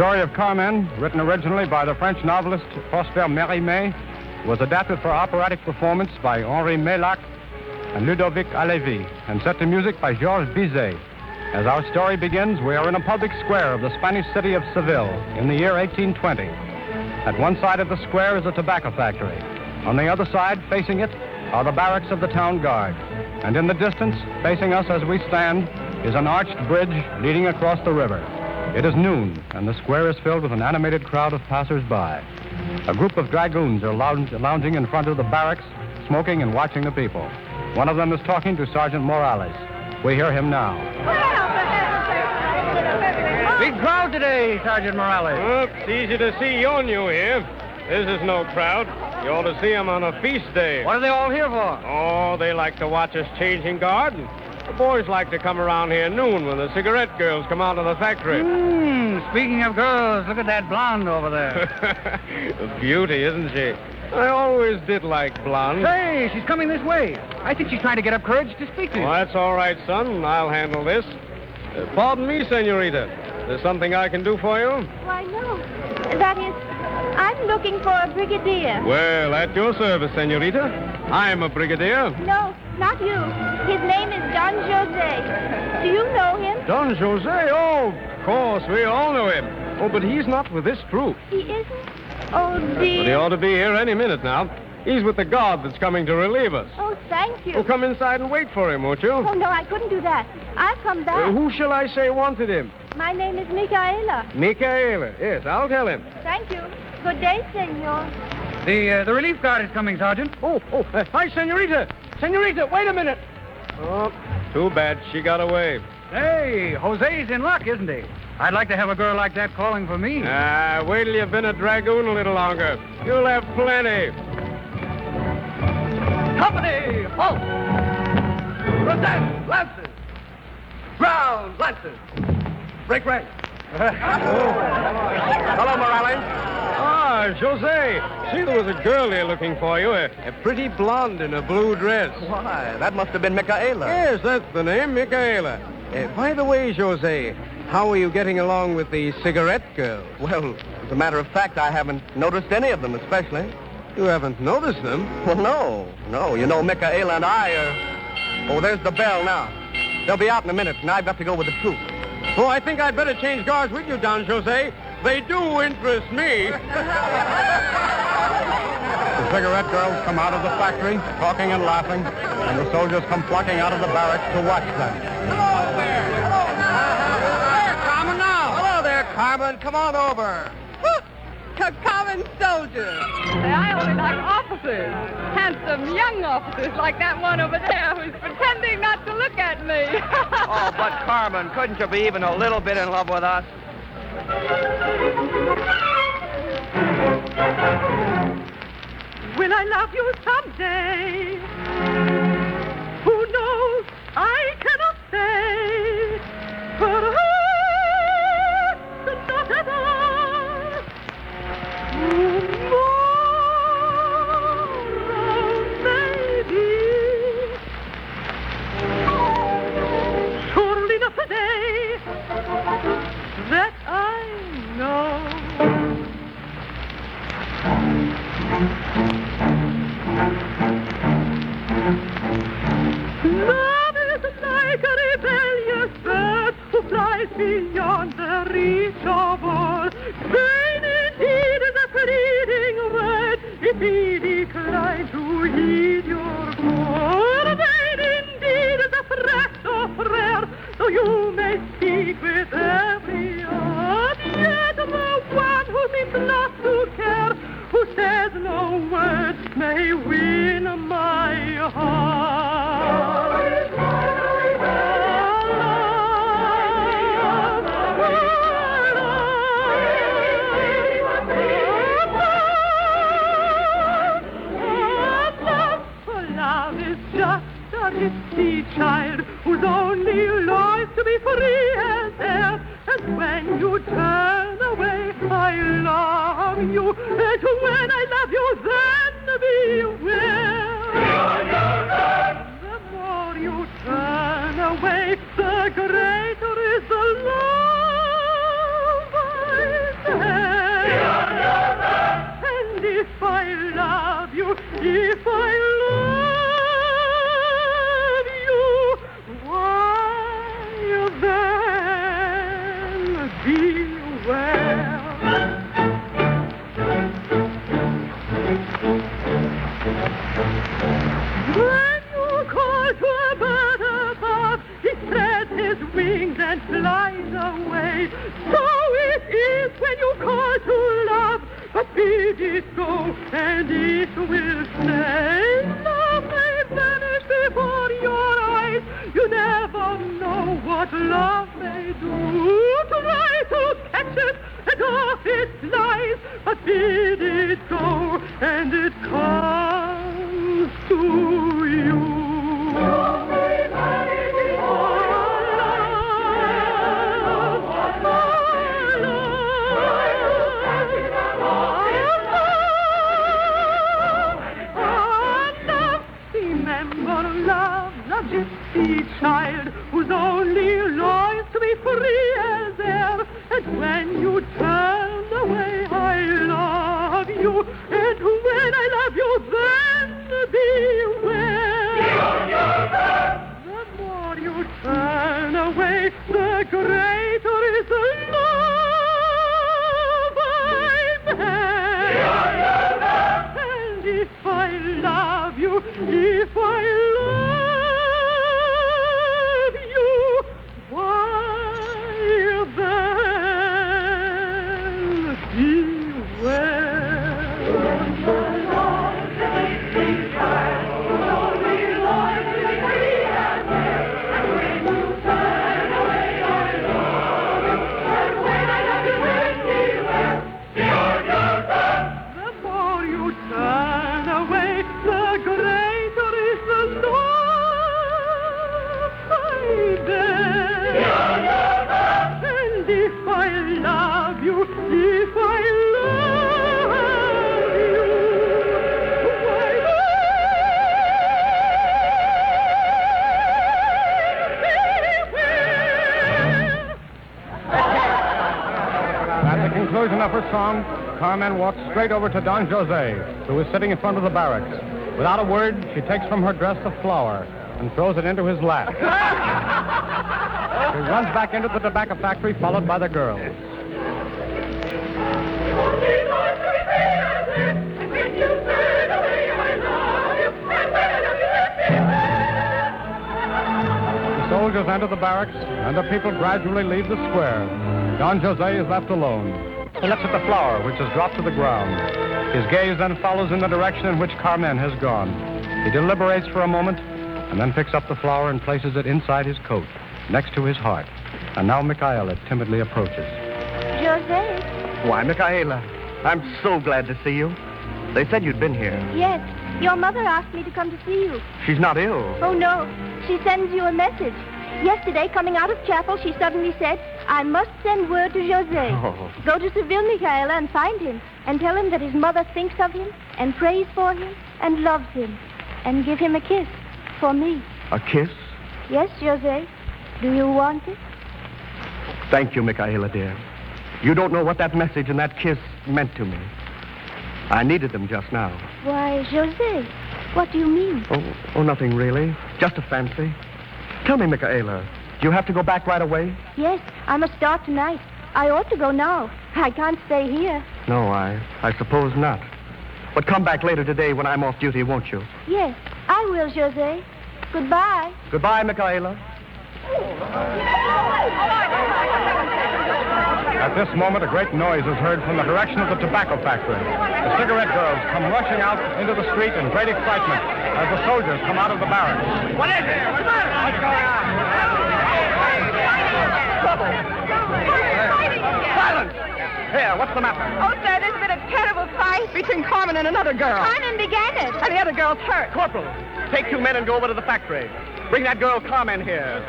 story of Carmen, written originally by the French novelist Prosper Mérimée, was adapted for operatic performance by Henri Meilhac and Ludovic Halévy, and set to music by Georges Bizet. As our story begins, we are in a public square of the Spanish city of Seville in the year 1820. At one side of the square is a tobacco factory. On the other side, facing it, are the barracks of the town guard. And in the distance, facing us as we stand, is an arched bridge leading across the river. It is noon, and the square is filled with an animated crowd of passers-by. A group of dragoons are lounging in front of the barracks, smoking and watching the people. One of them is talking to Sergeant Morales. We hear him now. Big crowd today, Sergeant Morales. Well, it's easy to see you're new here. This is no crowd. You ought to see them on a feast day. What are they all here for? Oh, they like to watch us changing guard. The boys like to come around here noon when the cigarette girls come out of the factory. Speaking of girls, look at that blonde over there. A beauty, isn't she? I always did like blondes. Hey, she's coming this way. I think she's trying to get up courage to speak to you. Well, that's all right, son. I'll handle this. Pardon me, senorita. There's something I can do for you? Why, no. That is, I'm looking for a brigadier. Well, at your service, senorita. I'm a brigadier. No, not you. His name is Don Jose. Do you know him? Don Jose? Oh, of course. We all know him. Oh, but he's not with this troop. He isn't? Oh, dear. But he ought to be here any minute now. He's with the guard that's coming to relieve us. Oh, thank you. Well, come inside and wait for him, won't you? Oh, no, I couldn't do that. I'll come back. Who shall I say wanted him? My name is Micaela. Micaela. Yes, I'll tell him. Thank you. Good day, senor. The relief guard is coming, Sergeant. Hi, senorita. Senorita, wait a minute. Oh, too bad she got away. Hey, Jose's in luck, isn't he? I'd like to have a girl like that calling for me. Wait till you've been a dragoon a little longer. You'll have plenty. Company, halt! Present, lances! Ground, lances! Break rank. Hello, Morales. Ah, Jose. See, there was a girl here looking for you. A pretty blonde in a blue dress. Why, that must have been Micaela. Yes, that's the name, Micaela. By the way, Jose, how are you getting along with the cigarette girls? Well, as a matter of fact, I haven't noticed any of them especially. You haven't noticed them? Well, no. You know, Micaela and I are... Oh, there's the bell now. They'll be out in a minute, and I've got to go with the troop. Oh, I think I'd better change guards with you, Don Jose. They do interest me. The cigarette girls come out of the factory, talking and laughing, and the soldiers come flocking out of the barracks to watch them. Hello there. Carmen now. Hello there, Carmen. Come on over. Common soldiers. I only like officers. Handsome young officers like that one over there who's pretending not to look at me. Oh, but Carmen, couldn't you be even a little bit in love with us? Will I love you someday? Who knows? I cannot say. Perhaps not at all. Tomorrow, maybe. Surely not today. That I know. Love is like a rebellious bird who flies beyond the reach of all. Vain indeed is a fleeting word if he decline to heed your call. Vain indeed is a threat or prayer, though you may speak with every heart. Yet the one who seems not to care, who says no words, may win my heart. Love is just a risky child whose only life to be free as air. And when you turn away, I love you. And when I love you, then beware. The more you turn away, the greater is the love I you, if I love you, why then beware. When you call to a bird above, he spreads his wings and flies away. So it is when you call to love, but bid it go, and it will stay. Love may vanish before your eyes. You never know what love may do. Try to catch it, and off it flies, but bid it go, and it comes to you. Remember love, the gypsy child, whose only law is to be free as air. And when you turn away, I love you. And when I love you, then beware. The more you turn away, the greater is the love I bear. And if I love you, if I love you, why then beware. The more you turn away, the greater is the love I bear. And if I love you, if I love you, why At the conclusion of her song, Carmen walks straight over to Don Jose, who is sitting in front of the barracks. Without a word, she takes from her dress a flower and throws it into his lap. He runs back into the tobacco factory, followed by the girls. The soldiers enter the barracks, and the people gradually leave the square. Don Jose is left alone. He looks at the flower, which has dropped to the ground. His gaze then follows in the direction in which Carmen has gone. He deliberates for a moment, and then picks up the flower and places it inside his coat, next to his heart. And now Michaela timidly approaches. Jose? Why, Michaela, I'm so glad to see you. They said you'd been here. Yes. Your mother asked me to come to see you. She's not ill. Oh, no. She sends you a message. Yesterday, coming out of chapel, she suddenly said, I must send word to Jose. Oh. Go to Seville, Michaela, and find him. And tell him that his mother thinks of him and prays for him and loves him. And give him a kiss for me. A kiss? Yes, Jose. Do you want it? Thank you, Michaela, dear. You don't know what that message and that kiss meant to me. I needed them just now. Why, Jose, what do you mean? Oh, nothing really. Just a fancy. Tell me, Michaela, do you have to go back right away? Yes, I must start tonight. I ought to go now. I can't stay here. No, I suppose not. But come back later today when I'm off duty, won't you? Yes, I will, Jose. Goodbye. Goodbye, Michaela. At this moment, a great noise is heard from the direction of the tobacco factory. The cigarette girls come rushing out into the street in great excitement as the soldiers come out of the barracks. What is it? What's going on? Trouble. Silence! Here, what's the matter? Oh, sir, there's been a terrible fight between Carmen and another girl. Carmen began it. And the other girl's hurt. Corporal, take 2 men and go over to the factory. Bring that girl Carmen here.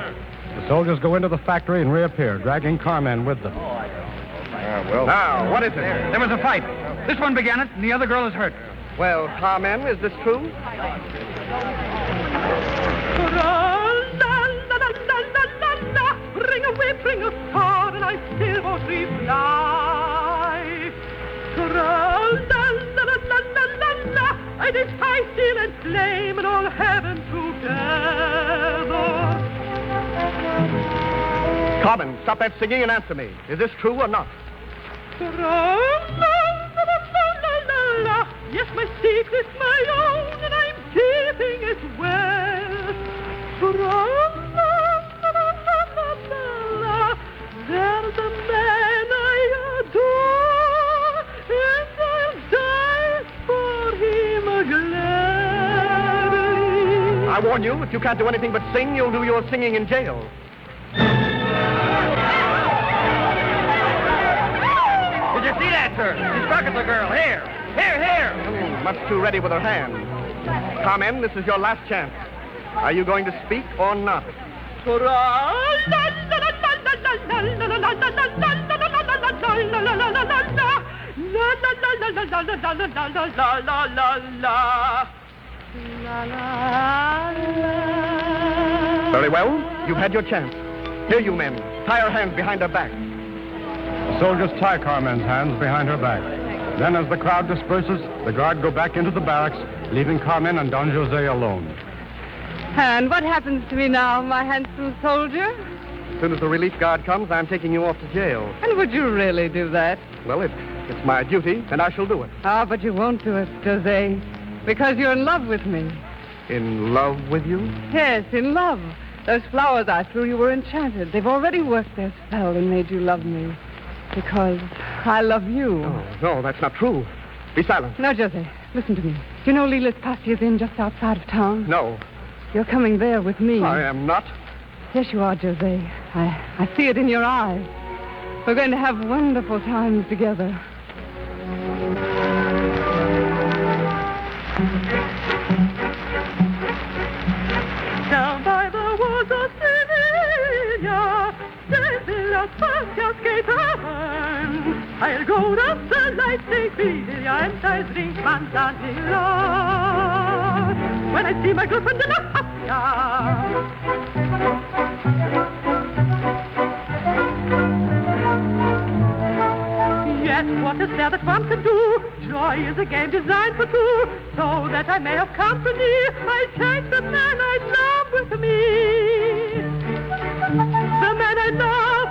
The soldiers go into the factory and reappear, dragging Carmen with them. Now, what is it? There was a fight. This one began it, and the other girl is hurt. Well, Carmen, is this true? Bring away, bring a sword, and I still won't reply. I defy steel and flame and all heaven together. Carmen, stop that singing and answer me. Is this true or not? Yes, my secret's my own, and I'm keeping it well. There's a man I adore, and I'll die for him gladly. I warn you, if you can't do anything but sing, you'll do your singing in jail. Did you see that, sir? She struck at the girl. Here. Much too ready with her hand. Carmen, this is your last chance. Are you going to speak or not? Very well. You've had your chance. Here, you men. Tie her hands behind her back. The soldiers tie Carmen's hands behind her back. Then, as the crowd disperses, the guard go back into the barracks, leaving Carmen and Don Jose alone. And what happens to me now, my handsome soldier? As soon as the relief guard comes, I'm taking you off to jail. And would you really do that? Well, it's my duty, and I shall do it. Ah, but you won't do it, Jose, because you're in love with me. In love with you? Yes, in love. Those flowers I threw you were enchanted. They've already worked their spell and made you love me. Because I love you. Oh, no, that's not true. Be silent. No, Jose, listen to me. You know Lila's Pastia's Inn just outside of town? No, You're coming there with me. I am not. Yes, you are, Jose. I see it in your eyes. We're going to have wonderful times together. Down by the walls of Sevilla, Sevilla, Pastia's Gaitern. I'll go up the lights, Sevilla, and I'll drink Manzanilla. When I see my girlfriend in a Pastia. Yes, what is there that one can do? Joy is a game designed for two, so that I may have company. I take the man I love with me. The man I love,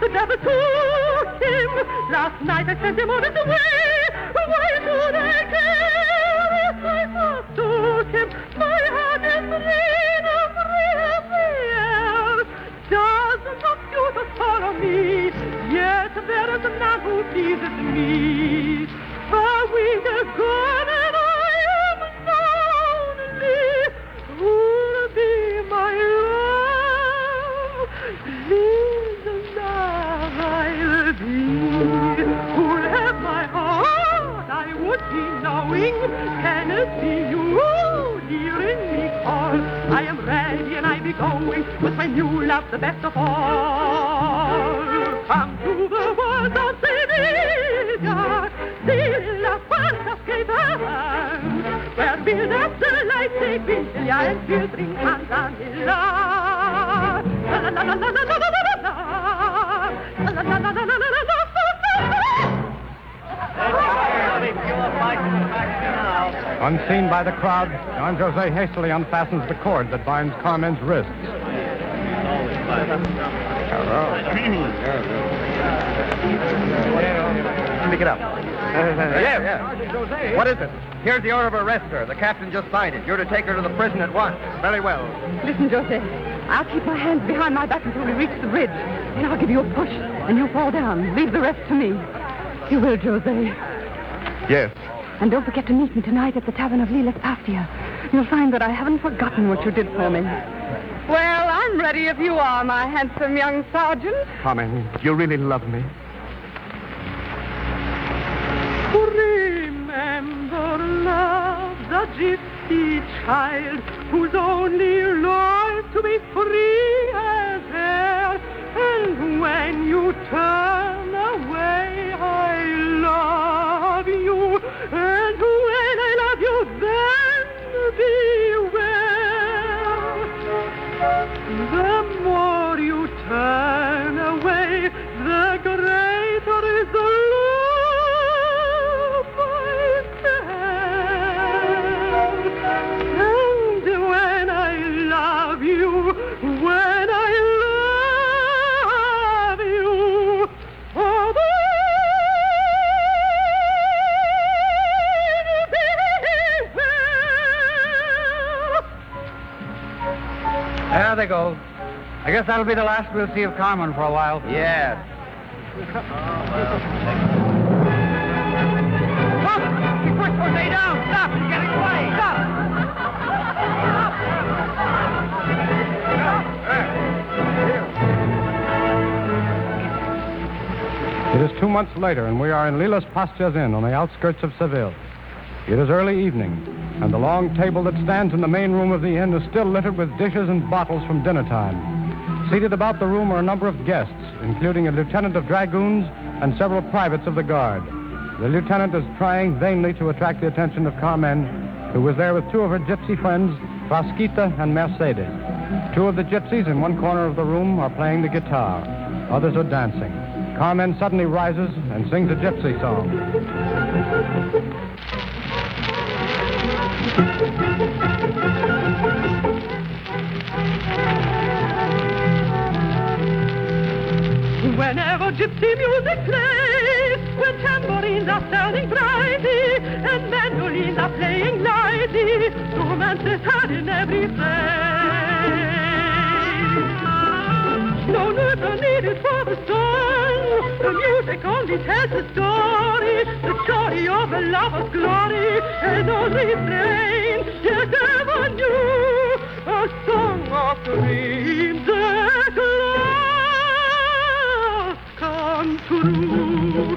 the devil took him. Last night I sent him on his way. Why should I care if I forsook him? My heart is free, dozens of suitors follow me, yet there is none who pleases me. A week is gone and I am lonely. Who'll be my love? Little love I'll be. Who'll have my heart? I would be knowing. Can it be you hearing me call? I am ready and I be going with my new love, the best of all. Come to the walls of Sevilla, Sevilla, Pastia's Gaitern, where build up the lights, Sevilla, and we'll drink Manzanilla. La la la la la la la la la la la la la la la. Unseen by the crowd, Don Jose hastily unfastens the cord that binds Carmen's wrists. Pick it up. Yeah. What is it? Here's the order of arrest, sir. The captain just signed it. You're to take her to the prison at once. Very well. Listen, Jose, I'll keep my hands behind my back until we reach the bridge. Then I'll give you a push, and you fall down. Leave the rest to me. You will, Jose. Yes. And don't forget to meet me tonight at the tavern of Lila's Pastia. You'll find that I haven't forgotten what you did for me. Well, I'm ready if you are, my handsome young sergeant. Carmen, you really love me. Remember love, the gypsy child, whose only life to be free as air. And when you turn away, I love you. And when I love you, then beware. The more you turn away, the greater is the love I bear. There they go. I guess that'll be the last we'll see of Carmen for a while. Yes. Stop! He pushed Jose down! Stop! He's getting away! Stop! It is 2 months later, and we are in Lilas Pastia's Inn on the outskirts of Seville. It is early evening, and the long table that stands in the main room of the inn is still littered with dishes and bottles from dinner time. Seated about the room are a number of guests, including a lieutenant of dragoons and several privates of the guard. The lieutenant is trying vainly to attract the attention of Carmen, who was there with two of her gypsy friends, Frasquita and Mercedes. Two of the gypsies in one corner of the room are playing the guitar. Others are dancing. Carmen suddenly rises and sings a gypsy song. Whenever gypsy music plays, when tambourines are sounding brightly, and mandolins are playing lightly, romance is heard in every face. No notes are needed for the song, the music only tells the story of a lover's glory, and all refrain yet ever new, a song of dreams at last come true.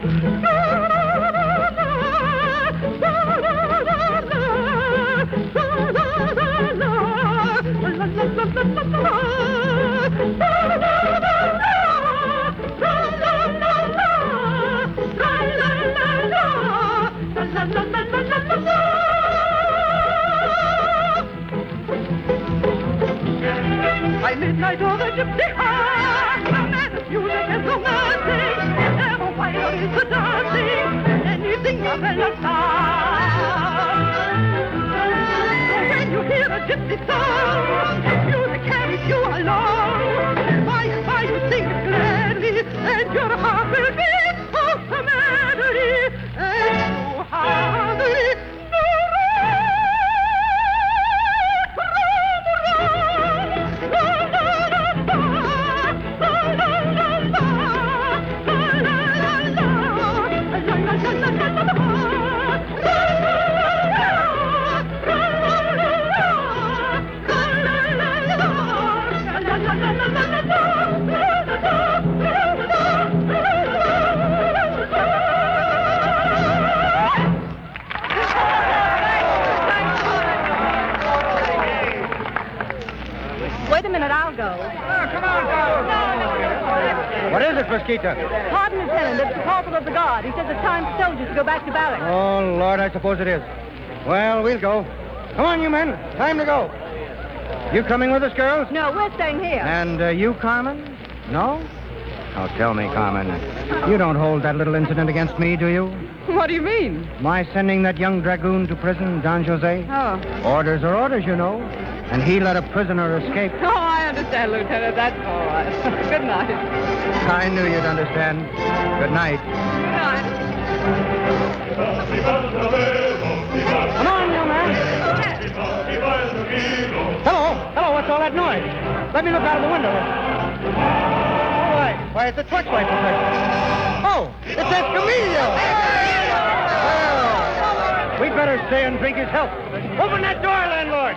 By midnight over gypsy heart, a man of music is romancing, and ever wild is the dancing, and anything of an when you hear a gypsy song, music carries you along. By and by you sing it gladly, and your heart will beat out the melody, and you hardly Wait a minute, I'll go. Come on, what is it, Frasquita? Pardon, Lieutenant, it's the corporal of the guard. He says it's time for soldiers to go back to barracks. Oh, Lord, I suppose it is. Well, we'll go. Come on, you men. Time to go. You coming with us, girls? No, we're staying here. And you, Carmen? No? Oh, tell me, Carmen, you don't hold that little incident against me, do you? What do you mean? My sending that young dragoon to prison, Don Jose? Oh. Orders are orders, you know. And he let a prisoner escape. Oh, I understand, Lieutenant. That's all right. Good night. I knew you'd understand. Good night. Good night. Come on, young man. Hello. Hello, what's all that noise? Let me look out of the window. Why, it's a torchlight procession. Oh, it's Escamillo. Well, we'd better stay and drink his health. Open that door, landlord.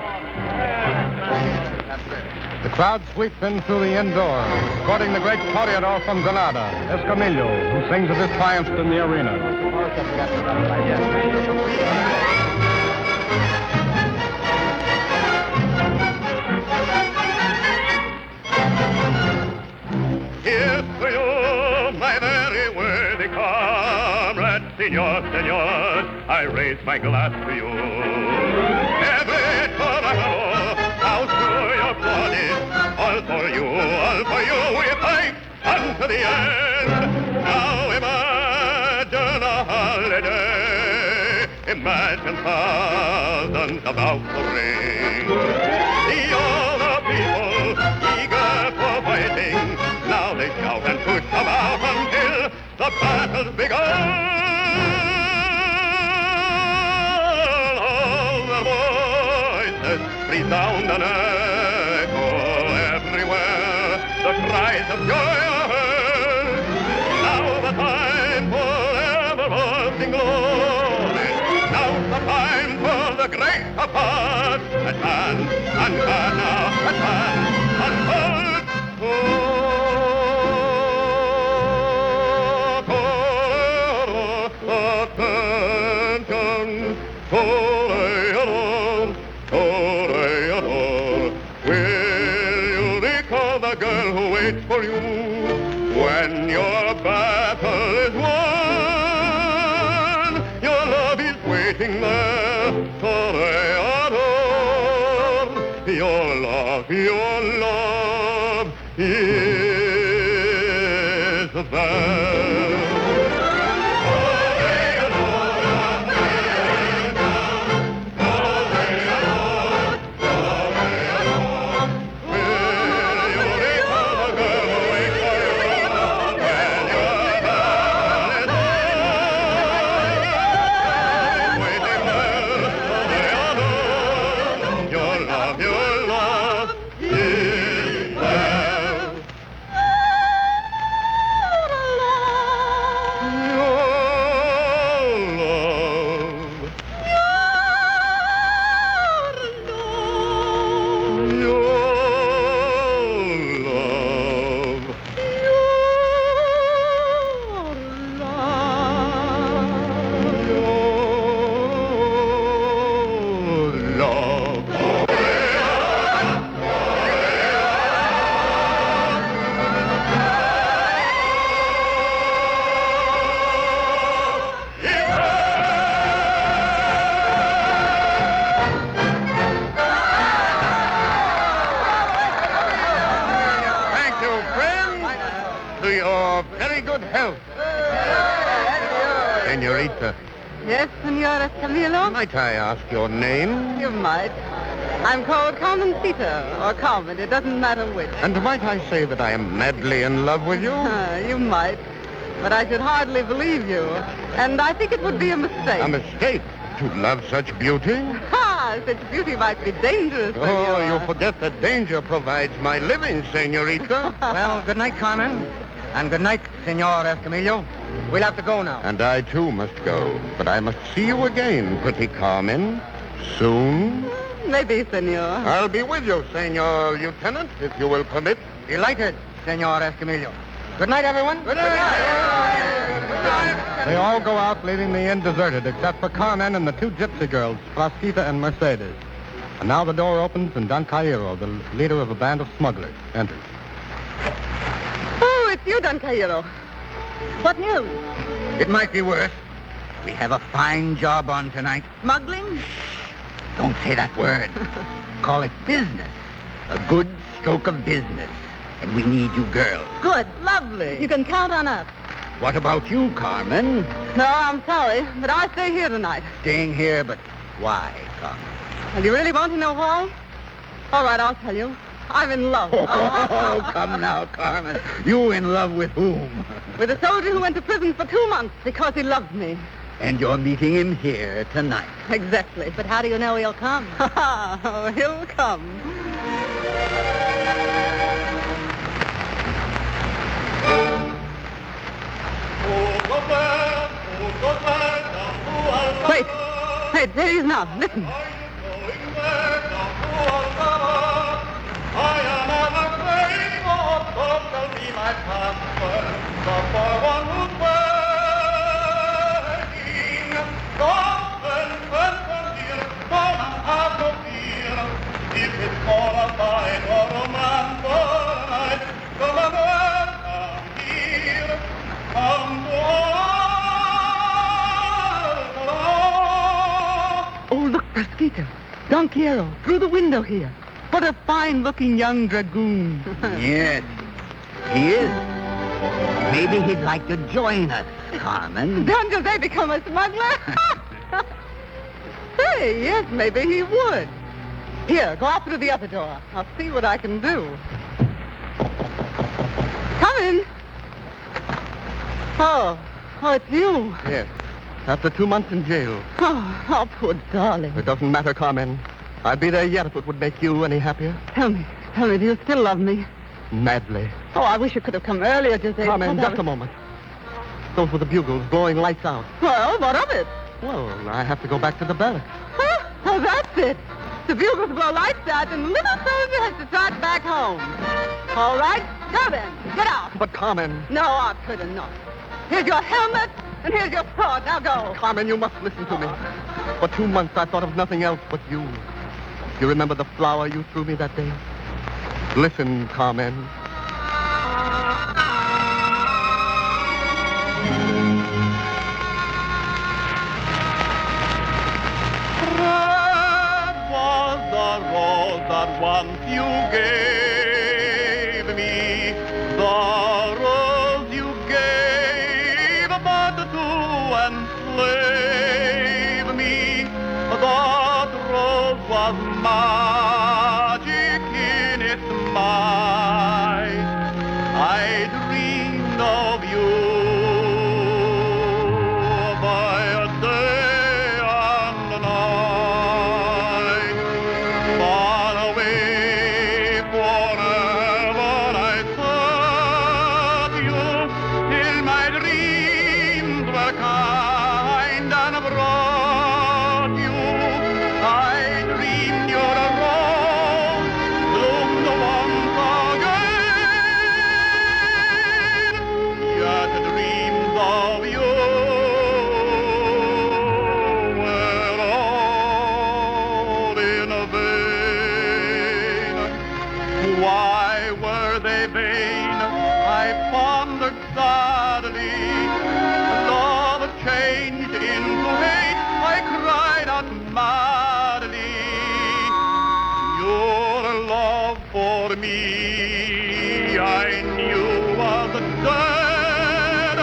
The crowd sweeps in through the inn door, escorting the great toreador from Granada, Escamillo, who sings of his triumphs in the arena. Here's to you, my very worthy comrade, senor, I raise my glass to you. Every trabajador, how true your blood is, all for you, we fight unto the end. Now imagine a holiday, imagine thousands about the ring. See all the people eager for fighting, now they shout and push about until the battle's begun. All the voices resound and echo the cries of joy are heard. Now the time for everlasting glory. Now's the time for the great apart. Advance, advance now, advance, unfold. Attention, will you recall the girl who waits for you when your battle is won? Your love is waiting there. Your love is there. Senorita. Yes, Senora Camilo? Might I ask your name? You might. I'm called Carmencita, or Carmen. It doesn't matter which. And might I say that I am madly in love with you? You might. But I should hardly believe you. And I think it would be a mistake. A mistake? To love such beauty? Ha! Such beauty might be dangerous, Oh, Senora. you forget that danger provides my living, Senorita. Well, good night, Carmen. And good night, Senor Escamillo. We'll have to go now. And I, too, must go. But I must see you again, pretty Carmen. Soon. Maybe, Senor. I'll be with you, Senor Lieutenant, if you will permit. Delighted, Senor Escamillo. Good night, everyone. Good night. They all go out, leaving the inn deserted, except for Carmen and the two gypsy girls, Frasquita and Mercedes. And now the door opens, and Don Cairo, the leader of a band of smugglers, enters. Oh, it's you, Don Cairo. What news? It might be worse. We have a fine job on tonight. Smuggling? Don't say that word. Call it business. A good stroke of business. And we need you girls. Good. Lovely. You can count on us. What about you, Carmen? No, I'm sorry, but I stay here tonight. Staying here, but why, Carmen? And you really want to know why? All right, I'll tell you. I'm in love. Oh, come now, Carmen. You in love with whom? With a soldier who went to prison for 2 months because he loved me. And you're meeting him here tonight. Exactly. But how do you know he'll come? Oh, he'll come. Wait. Wait, there he is now. Listen. I am ever grateful, God shall be my pastor, but for one who's waiting, often from here, for I have no fear. If it's for a fight or romance or a night, come and welcome here, come to all. Oh, look, Frasquita. Don Quiero, through the window here. What a fine-looking young dragoon. Yes, he is. Maybe he'd like to join us, Carmen. Don Jose become a smuggler? Say, yes, maybe he would. Here, go out through the other door. I'll see what I can do. Come in. Oh, it's you. Yes. After 2 months in jail. Oh, poor darling. It doesn't matter, Carmen. I'd be there yet if it would make you any happier. Tell me, do you still love me? madly. Oh, I wish you could have come earlier, Jose. Carmen, just a moment. Those were the bugles blowing lights out. Well, what of it? Well, I have to go back to the barracks. Huh? Oh, that's it. The bugles blow lights out, and little soldier has to trot back home. All right, go then. Get out. But Carmen... No, I couldn't not. Here's your helmet, and here's your sword. Now go. Carmen, you must listen to me. For 2 months, I thought of nothing else but you. You remember the flower you threw me that day? Listen, Carmen. Red was the rose that once you gave me, the rose you gave but to enslave me. That rose was magic in its might. I dreamed of you by day and night. Far away forever I sought you, till my dreams were kind and brought you. I dreamed your rose bloomed once again, yet dreams of you were all in vain. Why were they vain? I pondered sadly. Love changed into hate. I cried out madly. Your love for me, I knew was dead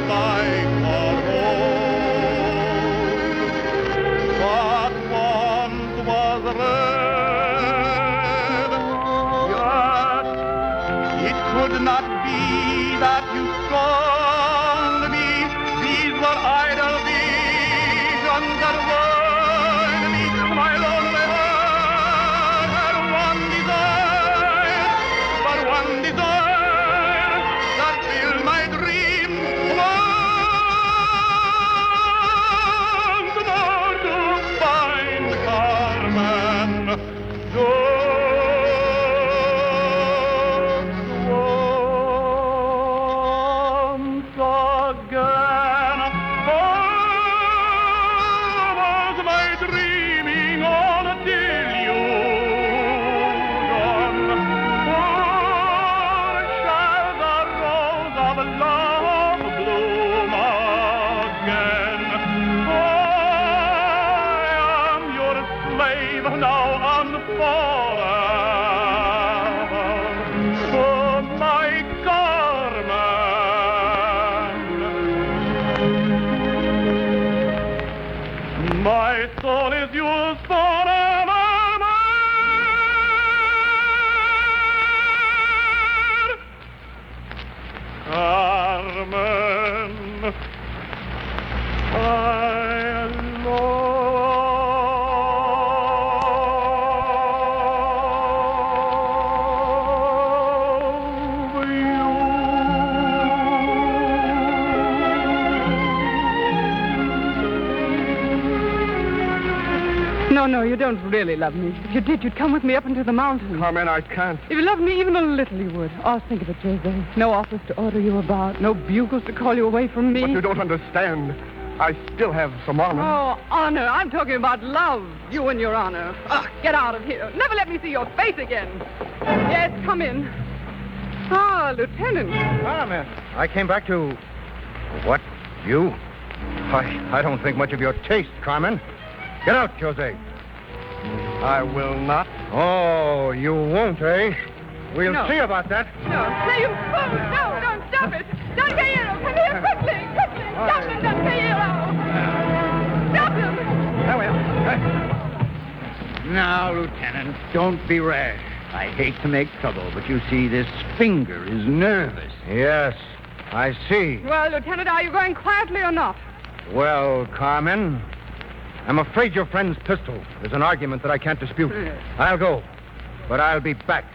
like a rose that once was red. Yet it could not be that you scorned me. These were idle visions that warned me. My lonely heart had one desire that filled my dream once more to find Carmen. Once again, was my dreaming all till you gone? Or shall the rose of love bloom again? I am your slave now and forever. Oh, my Carmen, my soul is yours forever. Carmen, I love you. No, you don't really love me. If you did, you'd come with me up into the mountains. Carmen, I can't. If you loved me even a little, you would. Oh, think of it, Jose. No office to order you about. No bugles to call you away from me. But you don't understand. I still have some honor. Oh, honor. I'm talking about love. You and your honor. Oh, get out of here. Never let me see your face again. Yes, come in. Ah, Lieutenant. Carmen, I came back to... What? You? I don't think much of your taste, Carmen. Get out, Jose. I will not. Oh, you won't, eh? We'll No. see about that. No, you fool. No, don't stop it. Don Cairo, come here quickly. Stop him, Don Cairo. Stop him. There we are. Now, Lieutenant, don't be rash. I hate to make trouble, but you see, this finger is nervous. Yes, I see. Well, Lieutenant, are you going quietly or not? Well, Carmen, I'm afraid your friend's pistol is an argument that I can't dispute. Yes. I'll go, but I'll be back.